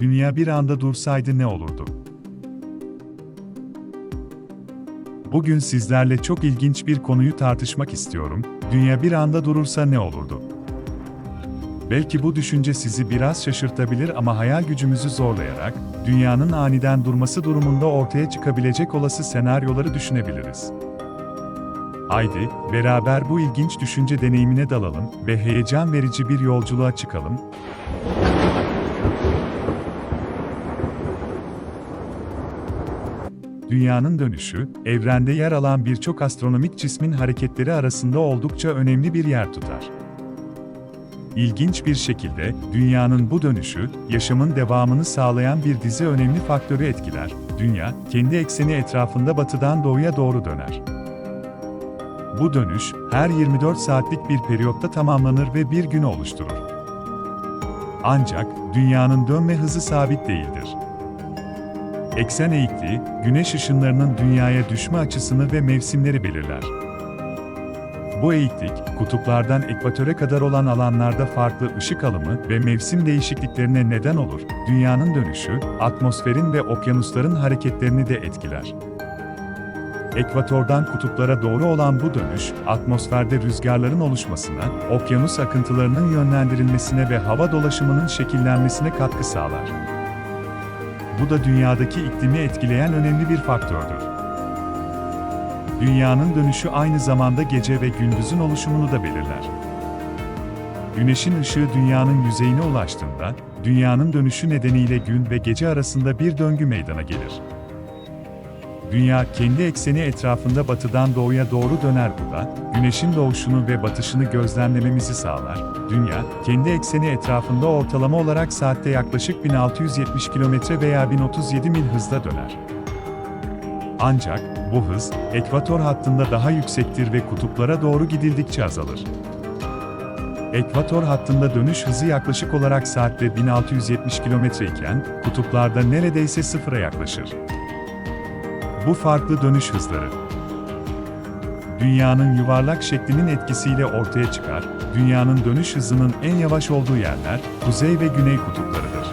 dünya bir anda dursaydı ne olurdu? Bugün sizlerle çok ilginç bir konuyu tartışmak istiyorum. Dünya bir anda durursa ne olurdu? Belki bu düşünce sizi biraz şaşırtabilir ama hayal gücümüzü zorlayarak, dünyanın aniden durması durumunda ortaya çıkabilecek olası senaryoları düşünebiliriz. Haydi, beraber bu ilginç düşünce deneyimine dalalım ve heyecan verici bir yolculuğa çıkalım. Dünyanın dönüşü, evrende yer alan birçok astronomik cismin hareketleri arasında oldukça önemli bir yer tutar. İlginç bir şekilde, dünyanın bu dönüşü, yaşamın devamını sağlayan bir dizi önemli faktörü etkiler. Dünya, kendi ekseni etrafında batıdan doğuya doğru döner. Bu dönüş, her 24 saatlik bir periyotta tamamlanır ve bir günü oluşturur. Ancak, dünyanın dönme hızı sabit değildir. Eksen eğikliği, güneş ışınlarının dünyaya düşme açısını ve mevsimleri belirler. Bu eğiklik, kutuplardan ekvatöre kadar olan alanlarda farklı ışık alımı ve mevsim değişikliklerine neden olur. Dünyanın dönüşü, atmosferin ve okyanusların hareketlerini de etkiler. Ekvatordan kutuplara doğru olan bu dönüş, atmosferde rüzgarların oluşmasına, okyanus akıntılarının yönlendirilmesine ve hava dolaşımının şekillenmesine katkı sağlar. Bu da dünyadaki iklimi etkileyen önemli bir faktördür. Dünyanın dönüşü aynı zamanda gece ve gündüzün oluşumunu da belirler. Güneşin ışığı dünyanın yüzeyine ulaştığında, dünyanın dönüşü nedeniyle gün ve gece arasında bir döngü meydana gelir. Dünya, kendi ekseni etrafında batıdan doğuya doğru döner bu da, güneşin doğuşunu ve batışını gözlemlememizi sağlar. Dünya, kendi ekseni etrafında ortalama olarak saatte yaklaşık 1670 km veya 1037 mil hızla döner. Ancak, bu hız, ekvator hattında daha yüksektir ve kutuplara doğru gidildikçe azalır. Ekvator hattında dönüş hızı yaklaşık olarak saatte 1670 km iken, kutuplarda neredeyse sıfıra yaklaşır. Bu farklı dönüş hızları, dünyanın yuvarlak şeklinin etkisiyle ortaya çıkar. Dünyanın dönüş hızının en yavaş olduğu yerler, kuzey ve güney kutuplarıdır.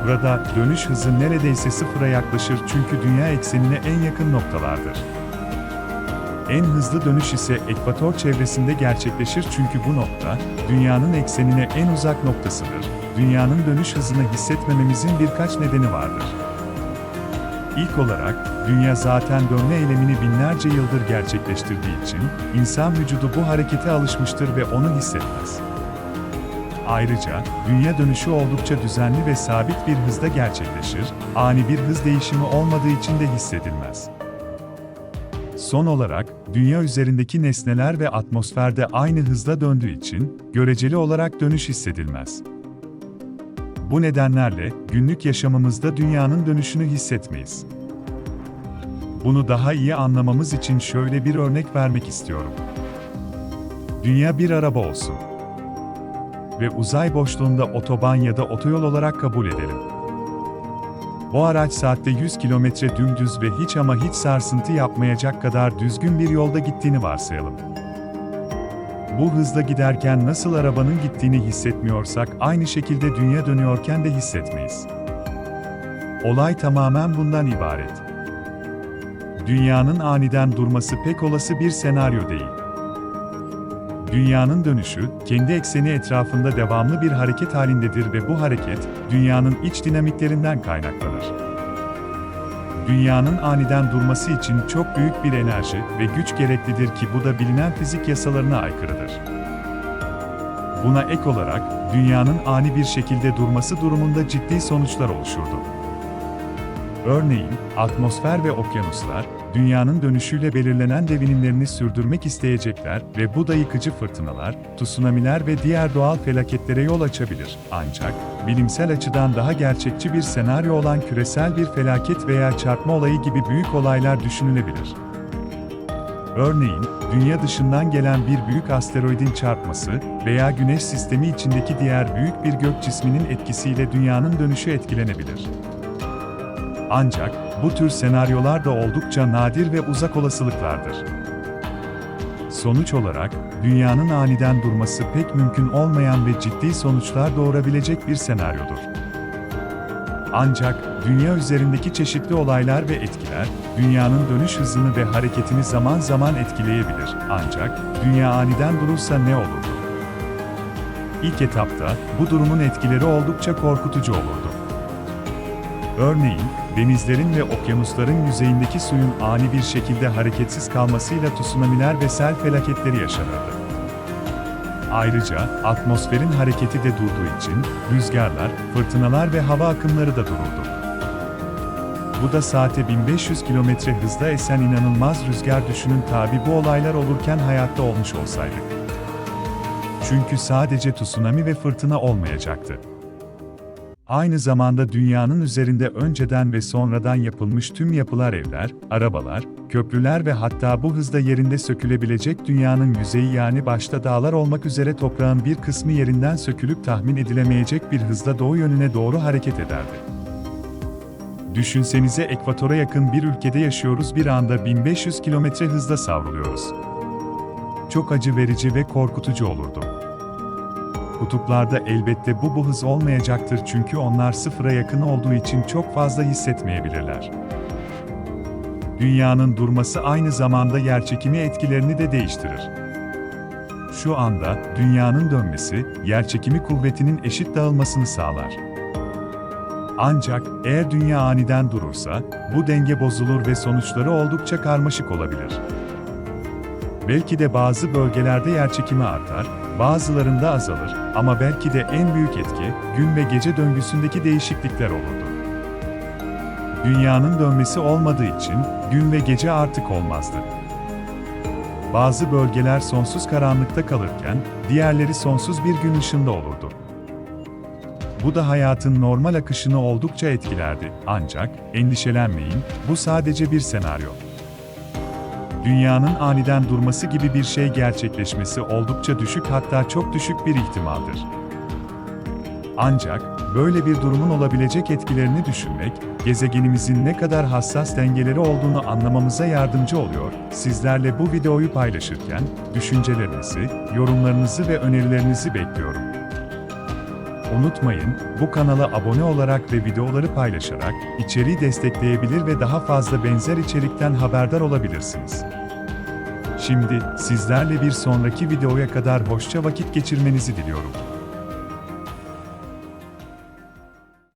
Burada, dönüş hızı neredeyse sıfıra yaklaşır çünkü dünya eksenine en yakın noktalardır. En hızlı dönüş ise ekvator çevresinde gerçekleşir çünkü bu nokta, dünyanın eksenine en uzak noktasıdır. Dünyanın dönüş hızını hissetmememizin birkaç nedeni vardır. İlk olarak, dünya zaten dönme eylemini binlerce yıldır gerçekleştirdiği için, insan vücudu bu harekete alışmıştır ve onu hissetmez. Ayrıca, dünya dönüşü oldukça düzenli ve sabit bir hızda gerçekleşir, ani bir hız değişimi olmadığı için de hissedilmez. Son olarak, dünya üzerindeki nesneler ve atmosferde aynı hızla döndüğü için, göreceli olarak dönüş hissedilmez. Bu nedenlerle, günlük yaşamımızda dünyanın dönüşünü hissetmeyiz. Bunu daha iyi anlamamız için şöyle bir örnek vermek istiyorum. Dünya bir araba olsun. Ve uzay boşluğunda otoban ya da otoyol olarak kabul edelim. Bu araç saatte 100 kilometre dümdüz ve hiç ama hiç sarsıntı yapmayacak kadar düzgün bir yolda gittiğini varsayalım. Bu hızla giderken nasıl arabanın gittiğini hissetmiyorsak aynı şekilde dünya dönüyorken de hissetmeyiz. Olay tamamen bundan ibaret. Dünyanın aniden durması pek olası bir senaryo değil. Dünyanın dönüşü, kendi ekseni etrafında devamlı bir hareket halindedir ve bu hareket, dünyanın iç dinamiklerinden kaynaklanır. Dünyanın aniden durması için çok büyük bir enerji ve güç gereklidir ki bu da bilinen fizik yasalarına aykırıdır. Buna ek olarak, dünyanın ani bir şekilde durması durumunda ciddi sonuçlar oluşurdu. Örneğin, atmosfer ve okyanuslar, dünyanın dönüşüyle belirlenen devinimlerini sürdürmek isteyecekler ve bu da yıkıcı fırtınalar, tsunamiler ve diğer doğal felaketlere yol açabilir. Ancak, bilimsel açıdan daha gerçekçi bir senaryo olan küresel bir felaket veya çarpma olayı gibi büyük olaylar düşünülebilir. Örneğin, dünya dışından gelen bir büyük asteroidin çarpması veya Güneş sistemi içindeki diğer büyük bir gök cisminin etkisiyle dünyanın dönüşü etkilenebilir. Ancak, bu tür senaryolar da oldukça nadir ve uzak olasılıklardır. Sonuç olarak, dünyanın aniden durması pek mümkün olmayan ve ciddi sonuçlar doğurabilecek bir senaryodur. Ancak, dünya üzerindeki çeşitli olaylar ve etkiler, dünyanın dönüş hızını ve hareketini zaman zaman etkileyebilir. Ancak, dünya aniden durursa ne olurdu? İlk etapta, bu durumun etkileri oldukça korkutucu olurdu. Örneğin, denizlerin ve okyanusların yüzeyindeki suyun ani bir şekilde hareketsiz kalmasıyla tsunamiler ve sel felaketleri yaşanırdı. Ayrıca, atmosferin hareketi de durduğu için, rüzgarlar, fırtınalar ve hava akımları da dururdu. Bu da saate 1500 km hızla esen inanılmaz rüzgar düşünün tabi bu olaylar olurken hayatta olmuş olsaydık. Çünkü sadece tsunami ve fırtına olmayacaktı. Aynı zamanda dünyanın üzerinde önceden ve sonradan yapılmış tüm yapılar evler, arabalar, köprüler ve hatta bu hızda yerinde sökülebilecek dünyanın yüzeyi yani başta dağlar olmak üzere toprağın bir kısmı yerinden sökülüp tahmin edilemeyecek bir hızla doğu yönüne doğru hareket ederdi. Düşünsenize ekvatora yakın bir ülkede yaşıyoruz bir anda 1500 kilometre hızla savruluyoruz. Çok acı verici ve korkutucu olurdu. Kutuplarda elbette bu hız olmayacaktır çünkü onlar sıfıra yakın olduğu için çok fazla hissetmeyebilirler. Dünyanın durması aynı zamanda yerçekimi etkilerini de değiştirir. Şu anda, dünyanın dönmesi, yerçekimi kuvvetinin eşit dağılmasını sağlar. Ancak, eğer dünya aniden durursa, bu denge bozulur ve sonuçları oldukça karmaşık olabilir. Belki de bazı bölgelerde yerçekimi artar, bazılarında azalır ama belki de en büyük etki, gün ve gece döngüsündeki değişiklikler olurdu. Dünyanın dönmesi olmadığı için, gün ve gece artık olmazdı. Bazı bölgeler sonsuz karanlıkta kalırken, diğerleri sonsuz bir gün ışığında olurdu. Bu da hayatın normal akışını oldukça etkilerdi. Ancak, endişelenmeyin, bu sadece bir senaryo. Dünyanın aniden durması gibi bir şey gerçekleşmesi oldukça düşük hatta çok düşük bir ihtimaldir. Ancak, böyle bir durumun olabilecek etkilerini düşünmek, gezegenimizin ne kadar hassas dengeleri olduğunu anlamamıza yardımcı oluyor. Sizlerle bu videoyu paylaşırken, düşüncelerinizi, yorumlarınızı ve önerilerinizi bekliyorum. Unutmayın, bu kanala abone olarak ve videoları paylaşarak, içeriği destekleyebilir ve daha fazla benzer içerikten haberdar olabilirsiniz. Şimdi, sizlerle bir sonraki videoya kadar hoşça vakit geçirmenizi diliyorum.